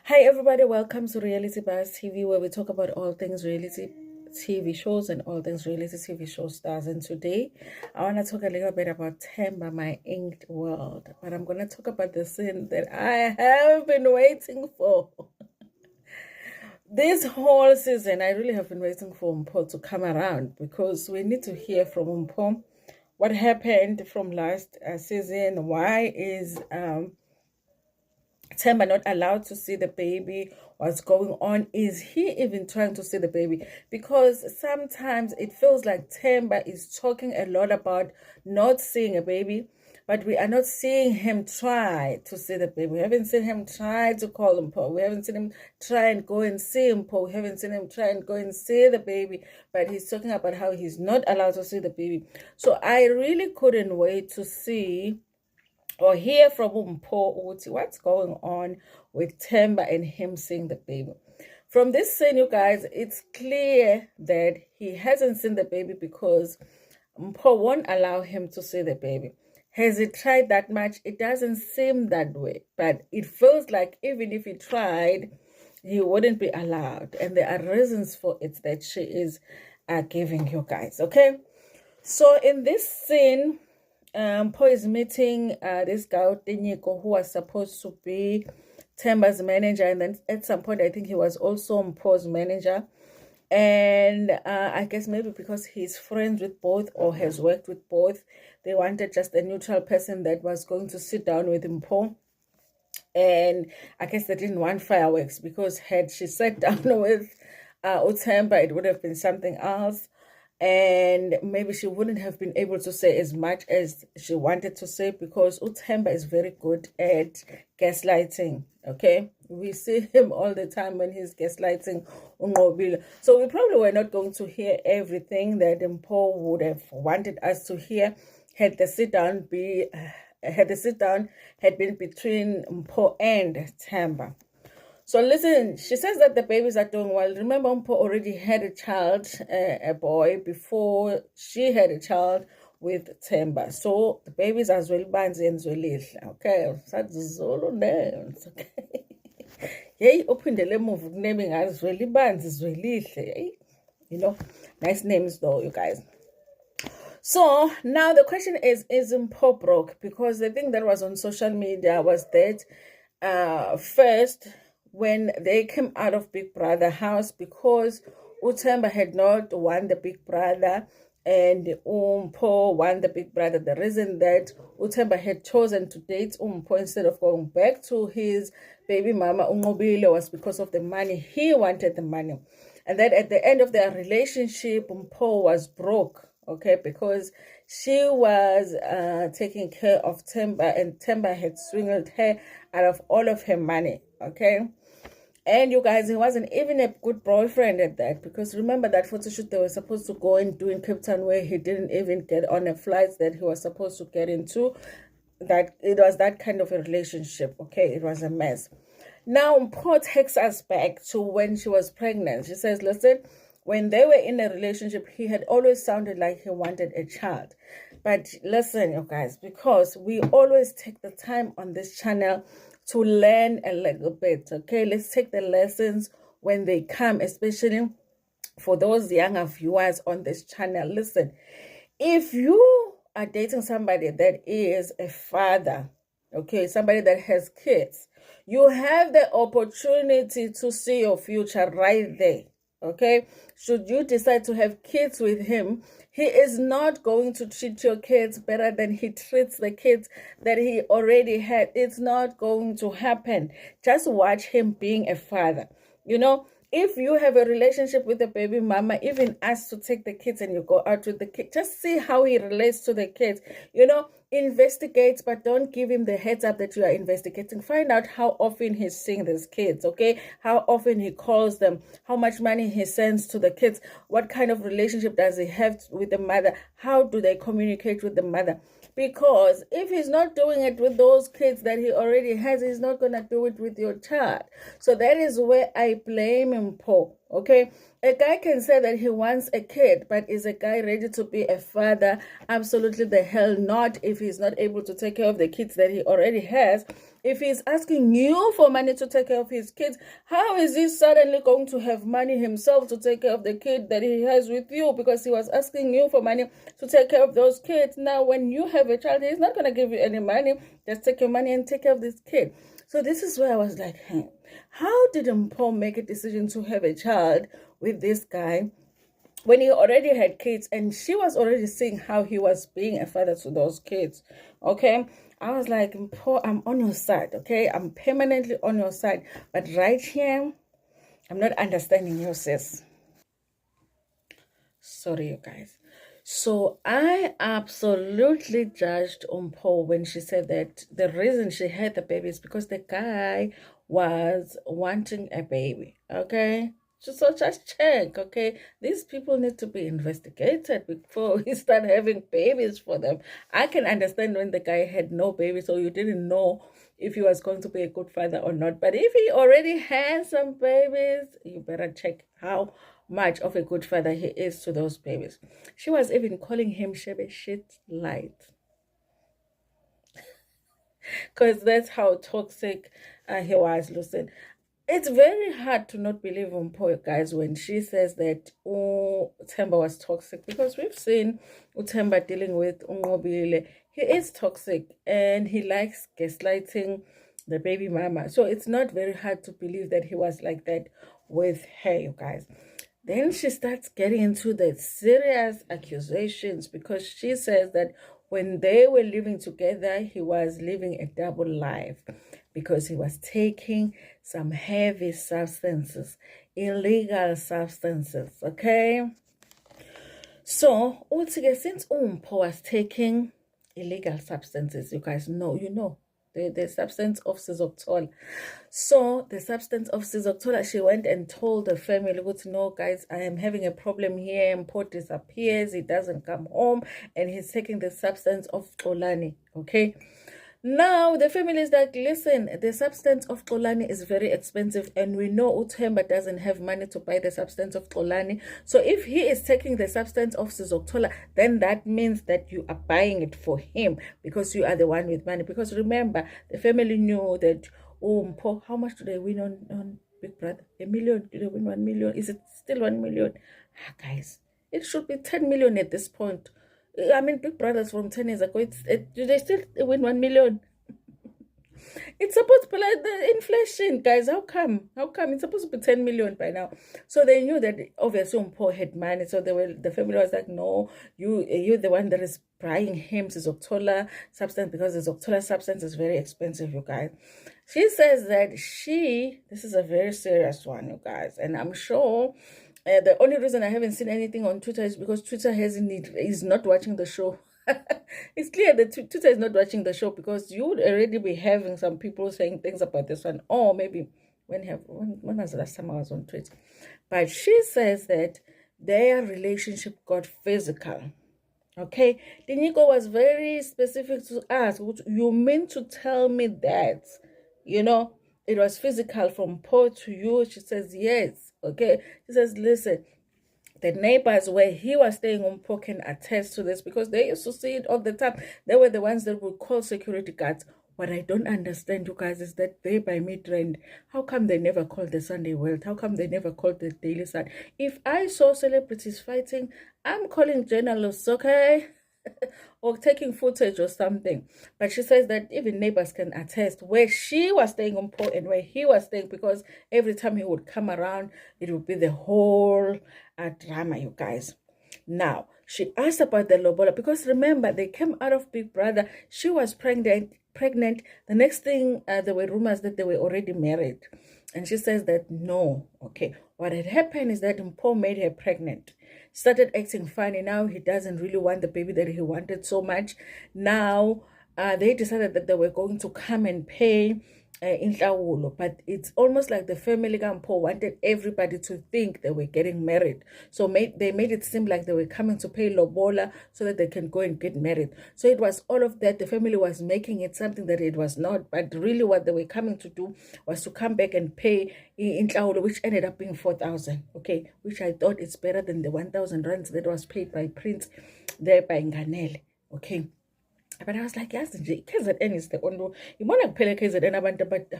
Hi everybody, welcome to Reality Buzz TV, where we talk about all things reality TV shows and all things reality TV show stars. And today I want to talk a little bit about Themba, my inked world. But I'm going to talk about the scene that I have been waiting for. This whole season, I really have been waiting for Mpho to come around because we need to hear from Mpho what happened from last season. Why is Themba not allowed to see the baby? What's going on? Is he even trying to see the baby? Because sometimes it feels like Themba is talking a lot about not seeing a baby, but we are not seeing him try to see the baby. We haven't seen him try to call Mpho. We haven't seen him try and go and see Mpho. We haven't seen him try and go and see the baby, but he's talking about how he's not allowed to see the baby. So I really couldn't wait to see or hear from Mpho what's going on with Themba and him seeing the baby. From this scene, you guys, it's clear that he hasn't seen the baby because Mpho won't allow him to see the baby. Has he tried that much? It doesn't seem that way, but it feels like even if he tried, he wouldn't be allowed. And there are reasons for it that she is giving you guys, okay? So in this scene, Mpho is meeting this guy, Tenyiko, who was supposed to be Themba's manager. And then at some point, I think he was also Mpho's manager. And I guess maybe because he's friends with both or has worked with both, they wanted just a neutral person that was going to sit down with Mpho. And I guess they didn't want fireworks because had she sat down with Themba, it would have been something else. And maybe she wouldn't have been able to say as much as she wanted to say because Themba is very good at gaslighting, okay? We see him all the time when he's gaslighting Unqobile. So we probably were not going to hear everything that Mpho would have wanted us to hear had the sit down had been between Mpho and Themba. So listen, she says that the babies are doing well. Remember, Mpho already had a child, a boy, before she had a child with Themba. So the babies are well banzi and zwelihle. Okay, Zulu names. Okay. Yay, uphindele move naming as really banzi zwelihle. You know, nice names though, you guys. So now the question is Mpho broke? Because the thing that was on social media was that first, when they came out of Big Brother house, because Themba had not won the Big Brother and Mpho won the Big Brother, the reason that Themba had chosen to date Mpho instead of going back to his baby mama Unqobile was because of the money. He wanted the money. And then at the end of their relationship, Mpho was broke, okay, because she was taking care of Themba, and Themba had swindled her out of all of her money, okay? And you guys, he wasn't even a good boyfriend at that, because remember that photo shoot they were supposed to go and do in Cape Town, where he didn't even get on a flight that he was supposed to get into. That it was that kind of a relationship, okay? It was a mess. Now Mpho takes us back to when she was pregnant. She says, listen, when they were in a relationship, he had always sounded like he wanted a child. But listen, you guys, because we always take the time on this channel to learn a little bit, okay? Let's take the lessons when they come, especially for those younger viewers on this channel. Listen, if you are dating somebody that is a father, okay, somebody that has kids, you have the opportunity to see your future right there, okay? Should you decide to have kids with him, he is not going to treat your kids better than he treats the kids that he already had. It's not going to happen. Just watch him being a father. You know, if you have a relationship with a baby mama, even ask to take the kids and you go out with the kids, just see how he relates to the kids. You know, investigate, but don't give him the heads up that you are investigating. Find out how often he's seeing these kids, okay? How often he calls them, how much money he sends to the kids, what kind of relationship does he have with the mother, how do they communicate with the mother. Because if he's not doing it with those kids that he already has, he's not going to do it with your child. So that is where I blame Mpho, okay? A guy can say that he wants a kid, but is a guy ready to be a father? Absolutely the hell not, if he's not able to take care of the kids that he already has. If he's asking you for money to take care of his kids, how is he suddenly going to have money himself to take care of the kid that he has with you? Because he was asking you for money to take care of those kids. Now, when you have a child, he's not going to give you any money. Just take your money and take care of this kid. So this is where I was like, hey, how did Mpho make a decision to have a child with this guy when he already had kids, and she was already seeing how he was being a father to those kids? Okay, I was like, Mpho, I'm on your side. Okay, I'm permanently on your side, but right here, I'm not understanding you, sis. Sorry, you guys. So I absolutely judged Mpho when she said that the reason she had the baby is because the guy was wanting a baby. Okay. So just check, okay? These people need to be investigated before we start having babies for them. I can understand when the guy had no baby, so you didn't know if he was going to be a good father or not. But if he already has some babies, you better check how much of a good father he is to those babies. She was even calling him Shebe shit light, because that's how toxic he was. Listen, it's very hard to not believe Mpho, guys, when she says that Themba was toxic, because we've seen Themba dealing with Ngobile. He is toxic and he likes gaslighting the baby mama. So it's not very hard to believe that he was like that with her, you guys. Then she starts getting into the serious accusations, because she says that when they were living together, he was living a double life because he was taking some heavy substances, illegal substances, okay? So, since Mpho was taking illegal substances, you guys know, the substance of Sizokuthola. So the substance of Sizokuthola, she went and told the family, no, guys, I am having a problem here. Mpho disappears, he doesn't come home, and he's taking the substance of Xolani, okay? Now the family is like, listen, the substance of Xolani is very expensive, and we know Themba doesn't have money to buy the substance of Xolani. So if he is taking the substance of Sizokuthola, then that means that you are buying it for him because you are the one with money. Because remember, the family knew that, Mpho, how much do they win on Big Brother? 1 million? Do they win 1 million? Is it still 1 million? Guys, it should be 10 million at this point. I mean, Big Brothers from 10 years ago, do they still win 1 million? It's supposed to be like the inflation, guys. How come? How come? It's supposed to be 10 million by now. So they knew that obviously Mpho had money. So the family was like, no, you're the one that is buying him his Octola substance, because his Octola substance is very expensive, you guys. She says that this is a very serious one, you guys. And I'm sure the only reason I haven't seen anything on Twitter is because Twitter is not watching the show. It's clear that Twitter is not watching the show, because you would already be having some people saying things about this one. Or maybe when was the last time I was on Twitter? But she says that their relationship got physical. Okay, Diniko was very specific to us. You mean to tell me that, it was physical from Paul to you? She says yes. Okay, she says, listen, the neighbors where he was staying Mpho can attest to this, because they used to see it all the time. They were the ones that would call security guards. What I don't understand, you guys, is that they by mid-trend, how come they never called the Sunday World? How come they never called the Daily Sun? If I saw celebrities fighting, I'm calling journalists, okay? Or taking footage or something. But she says that even neighbors can attest where she was staying Mpho and where he was staying, because every time he would come around, it would be the whole drama, you guys. Now, she asked about the lobola, because remember, they came out of Big Brother. She was pregnant. The next thing, there were rumors that they were already married. And she says that no. Okay, what had happened is that Mpho made her pregnant. Started acting funny. Now he doesn't really want the baby that he wanted so much. Now they decided that they were going to come and pay in Tlawulo, but it's almost like the family Mpho wanted everybody to think they were getting married. So they made it seem like they were coming to pay lobola so that they can go and get married. So it was all of that. The family was making it something that it was not, but really what they were coming to do was to come back and pay in Tlawulo, which ended up being 4,000. Okay, which I thought it's better than the 1,000 rands that was paid by Prince there by Nganele. Okay. But I was like, yes, KZN is the only. You want to pay KZN abantu, but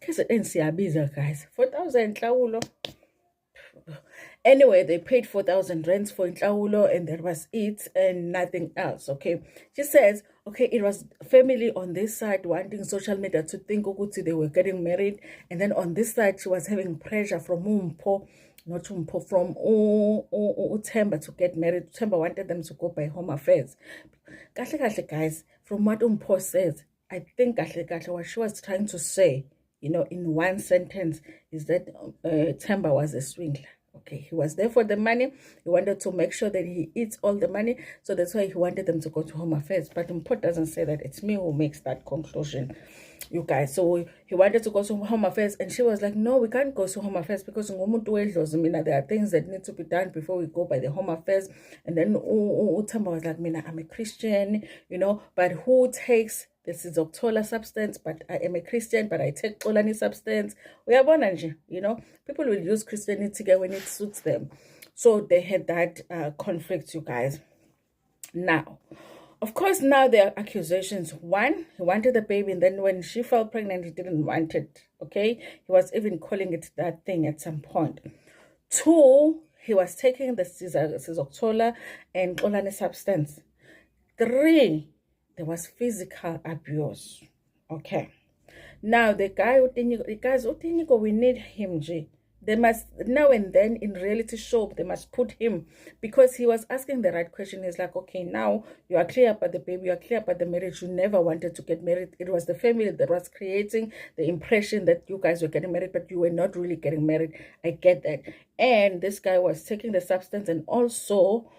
KZN siyabiza, guys. 4,000 hlawulo. Anyway, they paid 4,000 rents for Intlaulo, and that was it, and nothing else. Okay, she says, okay, it was family on this side wanting social media to think ukuthi they were getting married, and then on this side she was having pressure from Mpho, not Mpho, from Themba to get married. Themba wanted them to go by Home Affairs. Kahle kahle, guys, from what Mpho says, I think kahle kahle what she was trying to say, in one sentence, is that Themba was a swindler. Okay, he was there for the money. He wanted to make sure that he eats all the money. So that's why he wanted them to go to Home Affairs. But Mpho doesn't say that. It's me who makes that conclusion, you guys. So he wanted to go to Home Affairs. And she was like, no, we can't go to Home Affairs because there are things that need to be done before we go by the Home Affairs. And then Themba was like, Mina, I'm a Christian, but who takes this is Octola substance, but I am a Christian, but I take Olani substance. We are born, people will use Christianity when it suits them. So they had that conflict, you guys. Now, of course, now there are accusations. One, he wanted the baby, and then when she fell pregnant, he didn't want it. Okay, he was even calling it that thing at some point. Two, he was taking the Octola and Olani substance. Three, there was physical abuse. Okay. Now the guys, we need him, G. They must now and then in reality show they must put him, because he was asking the right question. He's like, okay, now you are clear about the baby, you are clear about the marriage, you never wanted to get married. It was the family that was creating the impression that you guys were getting married, but you were not really getting married. I get that. And this guy was taking the substance, and also,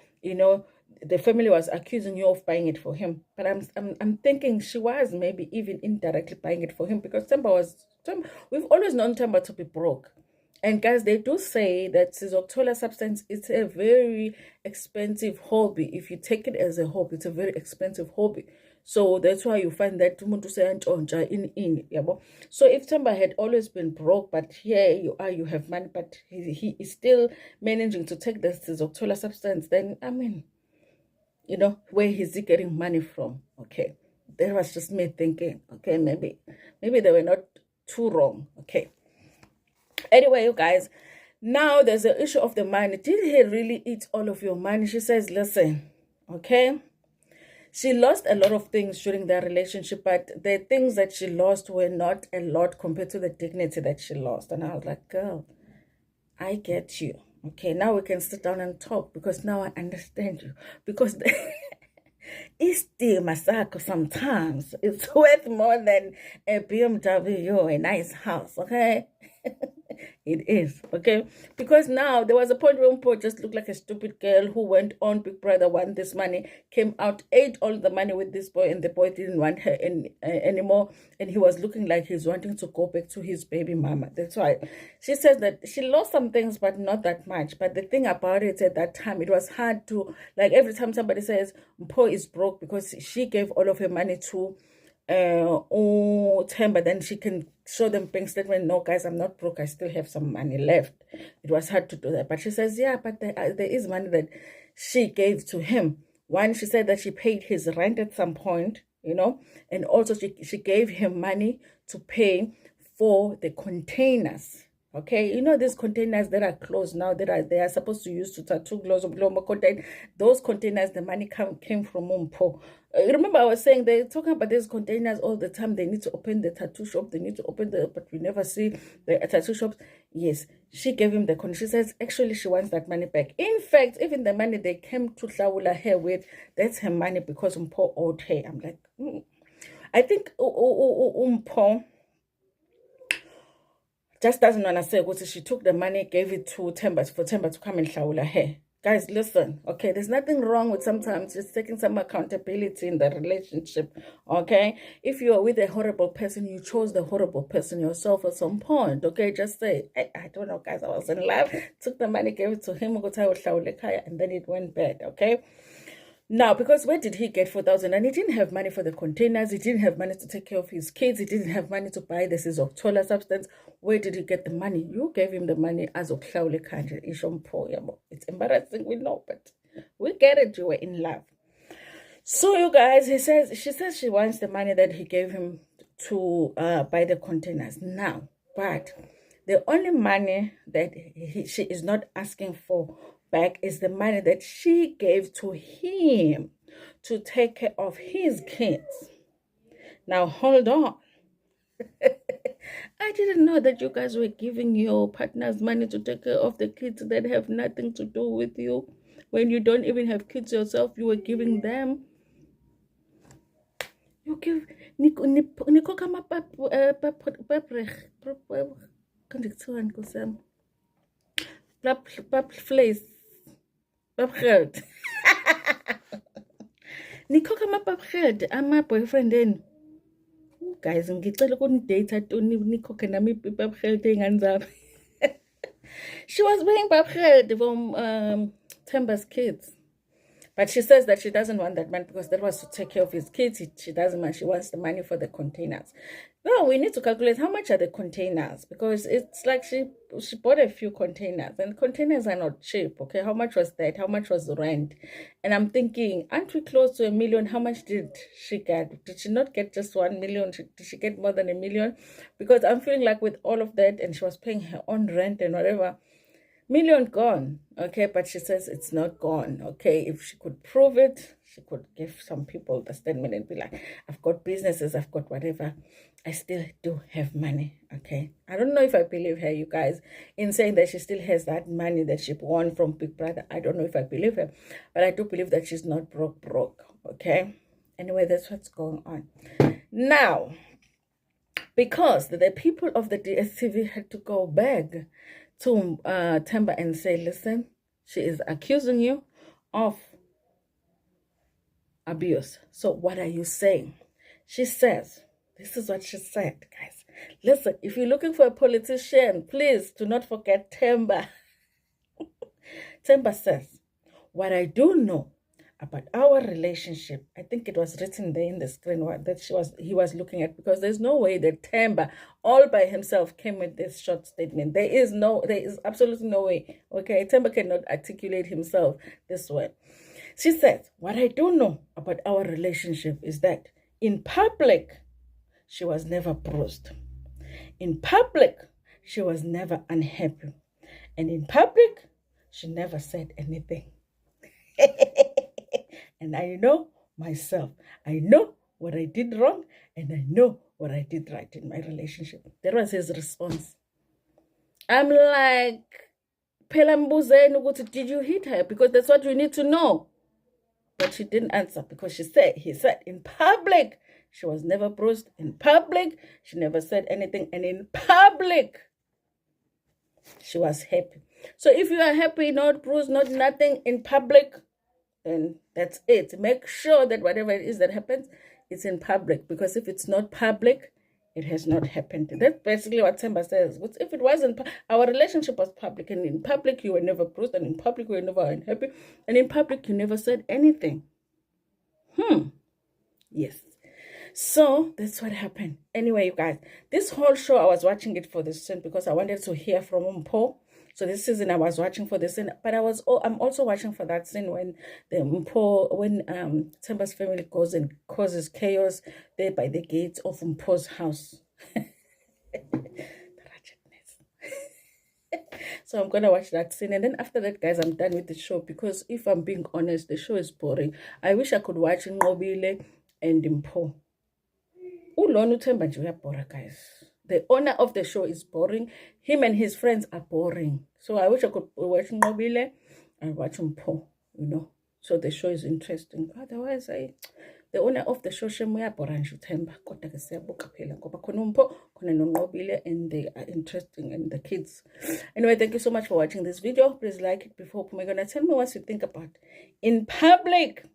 the family was accusing you of buying it for him. But I'm thinking she was maybe even indirectly buying it for him, because we've always known Themba to be broke. And guys, they do say that Octola substance, it's a very expensive hobby. If you take it as a hobby, it's a very expensive hobby. So that's why you find that in. So if Themba had always been broke, but here you are, you have money, but he is still managing to take this Octola substance, then I mean, where is he getting money from? Okay, that was just me thinking, okay, maybe they were not too wrong. Okay, anyway, you guys, now there's the issue of the money. Did he really eat all of your money? She says, listen, okay, she lost a lot of things during their relationship, but the things that she lost were not a lot compared to the dignity that she lost. And I was like, girl, I get you. Okay, now we can sit down and talk, because now I understand you. Because istima sakho sometimes it's worth more than a BMW, a nice house, okay? It is, okay? Because now there was a point where Mpho just looked like a stupid girl who went on Big Brother, won this money, came out, ate all the money with this boy, and the boy didn't want her anymore, and he was looking like he's wanting to go back to his baby mama. That's why she says that she lost some things, but not that much. But the thing about it, at that time, it was hard to, like, every time somebody says Mpho is broke because she gave all of her money to Themba, then she can show them bank statement. No, guys, I'm not broke, I still have some money left. It was hard to do that, but she says, yeah, but there is money that she gave to him. One, she said that she paid his rent at some point, and also she gave him money to pay for the containers. Okay, these containers that are closed now, they are supposed to use to tattoo gloves of contain. Those containers, the money came from Mpho. Remember, I was saying they're talking about these containers all the time. They need to open the tattoo shop. They need to open but we never see the tattoo shops. Yes, she gave him the container. She says actually she wants that money back. In fact, even the money they came to Hlaula her with, that's her money because Mpho owed her. I'm like, I think Mpho just doesn't want to say what she took the money, gave it to Themba for Themba to come and hlaula her. Guys, listen, okay, there's nothing wrong with sometimes just taking some accountability in the relationship, okay? If you are with a horrible person, you chose the horrible person yourself at some point, okay? Just say, I don't know, guys, I was in love, took the money, gave it to him, and then it went bad, okay? Now, because where did he get 4,000? And he didn't have money for the containers. He didn't have money to take care of his kids. He didn't have money to buy this Octola substance. Where did he get the money? You gave him the money as Oklaule Kanje. It's embarrassing, we know, but we get it. You were in love. So you guys, she says she wants the money that he gave him to buy the containers now, but the only money that she is not asking for back is the money that she gave to him to take care of his kids. Now hold on. I didn't know that you guys were giving your partners money to take care of the kids that have nothing to do with you. When you don't even have kids yourself, you were giving them. You give Nico come up place Nico come up ama boyfriend then. Guys, ngicela ukunidate nikhokhe nami ipaphelede ey'ngane zami. She was paying paphelede from Themba's kids. But she says that she doesn't want that money because that was to take care of his kids. She doesn't want, she wants the money for the containers. No, we need to calculate how much are the containers, because it's like she bought a few containers, and containers are not cheap. Okay, how much was that? How much was the rent? And I'm thinking, aren't we close to 1 million? How much did she get? Did she not get just 1 million? Did she get more than 1 million? Because I'm feeling like with all of that, and she was paying her own rent and whatever, million gone. Okay, but she says it's not gone. Okay, if she could prove it, she could give some people the statement and be like, I've got businesses, I've got whatever, I still do have money. Okay, I don't know if I believe her, you guys, in saying that she still has that money that she won from Big Brother. I don't know if I believe her, but I do believe that she's not broke. Okay, anyway, that's what's going on now, because the people of the DSTV had to go back to Themba and say, listen, she is accusing you of abuse. So what are you saying? She says, this is what she said, guys. Listen, if you're looking for a politician, please do not forget Themba. Themba says, what I do know about our relationship, I think it was written there in the screen that he was looking at, because there's no way that Themba all by himself came with this short statement. There is absolutely no way. Okay, Themba cannot articulate himself this way. She says, what I do know about our relationship is that in public, she was never bruised. In public, she was never unhappy. And in public, she never said anything. And I know myself. I know what I did wrong, and I know what I did right in my relationship. That was his response. I'm like, did you hit her? Because that's what you need to know. But she didn't answer, because he said in public, she was never bruised. In public, she never said anything. And in public, she was happy. So if you are happy, not bruised, not nothing in public, then that's it. Make sure that whatever it is that happens, it's in public. Because if it's not public, it has not happened. That's basically what Themba says. If it wasn't, our relationship was public, and in public you were never bruised, and in public you were never unhappy, and in public you never said anything. Yes. So that's what happened. Anyway, you guys, this whole show I was watching it for this scene because I wanted to hear from Mpho. So this season I was watching for this scene, but I'm also watching for that scene when Themba's family goes and causes chaos there by the gates of Mpho's house. So I'm gonna watch that scene, and then after that, guys, I'm done with the show, because if I'm being honest, the show is boring. I wish I could watch Nqobile and Mpho. Ulona uThemba nje uyabhora, guys. The owner of the show is boring. Him and his friends are boring. So I wish I could watch Nqobile and watch Mpho, you know. So the show is interesting. Otherwise, the owner of the show, uyabhora nje uThemba. Kodwa ke siyabuka phela ngoba khona uMpho, khona noNqobile, and they are interesting, and the kids. Anyway, thank you so much for watching this video. Please like it before gonna tell me what you think about. In public,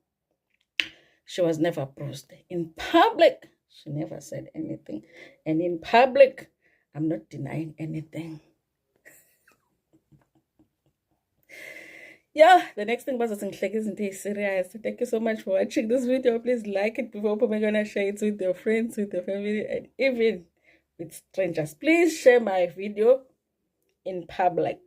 she was never bruised. In public, she never said anything. And in public, I'm not denying anything. Yeah, the next thing was isn't serious. Thank you so much for watching this video. Please like it before I'm gonna share it with your friends, with your family, and even with strangers. Please share my video in public.